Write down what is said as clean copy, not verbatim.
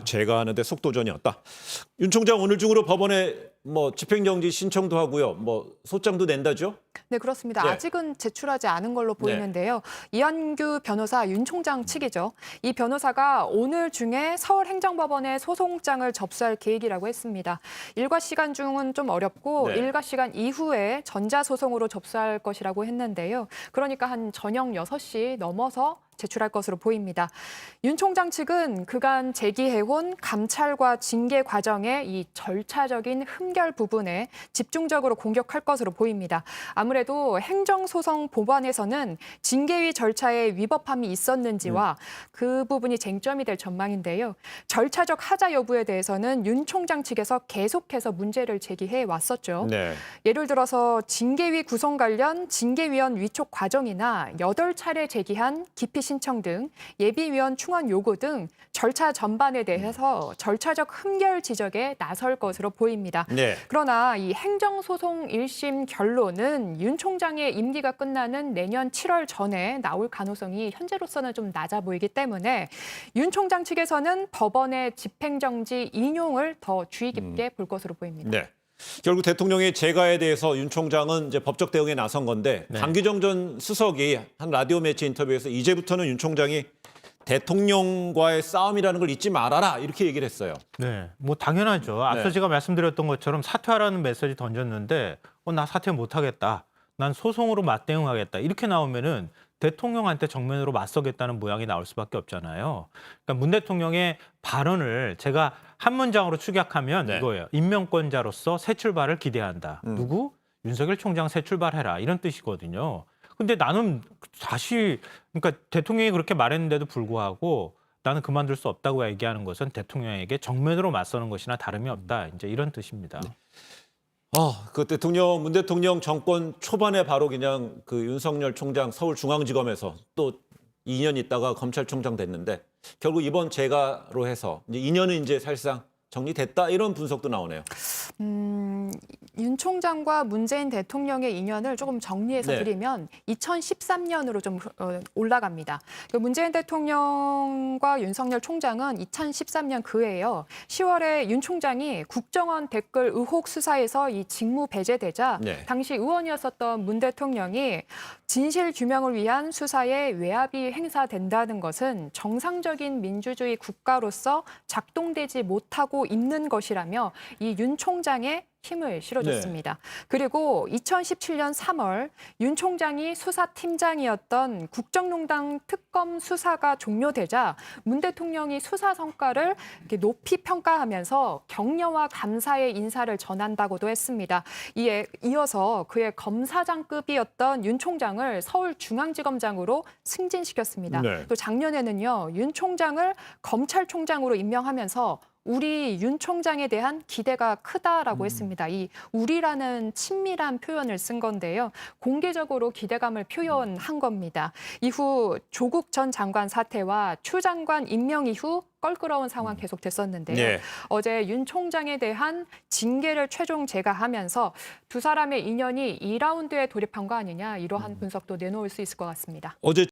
제거하는데 속도전이었다. 윤 총장 오늘 중으로 법원에 집행정지 신청도 하고요. 소장도 낸다죠? 네, 그렇습니다. 네. 아직은 제출하지 않은 걸로 보이는데요. 이한규 변호사 윤 총장 측이죠. 이 변호사가 오늘 중에 서울행정법원에 소송장을 접수할 계획이라고 했습니다. 일과 시간 중은 좀 어렵고 네. 일과 시간 이후에 전자소송으로 접수할 것이라고 했는데요. 그러니까 한 저녁 6시 넘어서 제출할 것으로 보입니다. 윤 총장 측은 그간 제기해온 감찰과 징계 과정의 이 절차적인 흠결 부분에 집중적으로 공격할 것으로 보입니다. 아무래도 행정소송 법안에서는 징계위 절차에 위법함이 있었는지와 그 부분이 쟁점이 될 전망인데요. 절차적 하자 여부에 대해서는 윤 총장 측에서 계속해서 문제를 제기해 왔었죠. 네. 예를 들어서 징계위 구성 관련 징계위원 위촉 과정이나 8차례 제기한 기피 신청 등 예비위원 충원 요구 등 절차 전반에 대해서 절차적 흠결 지적에 나설 것으로 보입니다. 네. 그러나 이 행정소송 1심 결론은 윤 총장의 임기가 끝나는 내년 7월 전에 나올 가능성이 현재로서는 좀 낮아 보이기 때문에 윤 총장 측에서는 법원의 집행정지 인용을 더 주의 깊게 볼 것으로 보입니다. 네. 결국 대통령의 재가에 대해서 윤 총장은 이제 법적 대응에 나선 건데 강기정 전 수석이 한 라디오 매체 인터뷰에서 이제부터는 윤 총장이 대통령과의 싸움이라는 걸 잊지 말아라 이렇게 얘기를 했어요. 네, 뭐 당연하죠. 앞서 네. 제가 말씀드렸던 것처럼 사퇴하라는 메시지 던졌는데 나 사퇴 못하겠다. 난 소송으로 맞대응하겠다. 이렇게 나오면은 대통령한테 정면으로 맞서겠다는 모양이 나올 수밖에 없잖아요. 그러니까 문 대통령의 발언을 제가 한 문장으로 축약하면 네. 이거예요. 임명권자로서 새 출발을 기대한다. 누구? 윤석열 총장 새 출발해라. 이런 뜻이거든요. 근데 나는 다시 그러니까 대통령이 그렇게 말했는데도 불구하고 나는 그만둘 수 없다고 얘기하는 것은 대통령에게 정면으로 맞서는 것이나 다름이 없다. 이제 이런 뜻입니다. 그 문 대통령 정권 초반에 바로 그냥 그 윤석열 총장 서울중앙지검에서 또 2년 있다가 검찰총장 됐는데 결국 이번 재가로 해서 이제 2년은 이제 사실상 정리됐다 이런 분석도 나오네요. 윤 총장과 문재인 대통령의 인연을 조금 정리해서 네. 드리면 2013년으로 좀 올라갑니다. 문재인 대통령과 윤석열 총장은 2013년 그해요. 10월에 윤 총장이 국정원 댓글 의혹 수사에서 이 직무 배제되자 네. 당시 의원이었었던 문 대통령이 진실 규명을 위한 수사에 외압이 행사된다는 것은 정상적인 민주주의 국가로서 작동되지 못하고 있는 것이라며 이 윤 총장의 힘을 실어줬습니다. 그리고 2017년 3월 윤 총장이 수사팀장이었던 국정농단 특검 수사가 종료되자 문 대통령이 수사 성과를 이렇게 높이 평가하면서 격려와 감사의 인사를 전한다고도 했습니다. 이어서 그의 검사장급이었던 윤 총장을 서울중앙지검장으로 승진시켰습니다. 네. 또 작년에는요, 윤 총장을 검찰총장으로 임명하면서 우리 윤 총장에 대한 기대가 크다라고 했습니다. 이 우리라는 친밀한 표현을 쓴 건데요. 공개적으로 기대감을 표현한 겁니다. 이후 조국 전 장관 사태와 추 장관 임명 이후 껄끄러운 상황 계속됐었는데요. 네. 어제 윤 총장에 대한 징계를 최종 제거하면서 두 사람의 인연이 2라운드에 돌입한 거 아니냐 이러한 분석도 내놓을 수 있을 것 같습니다. 어제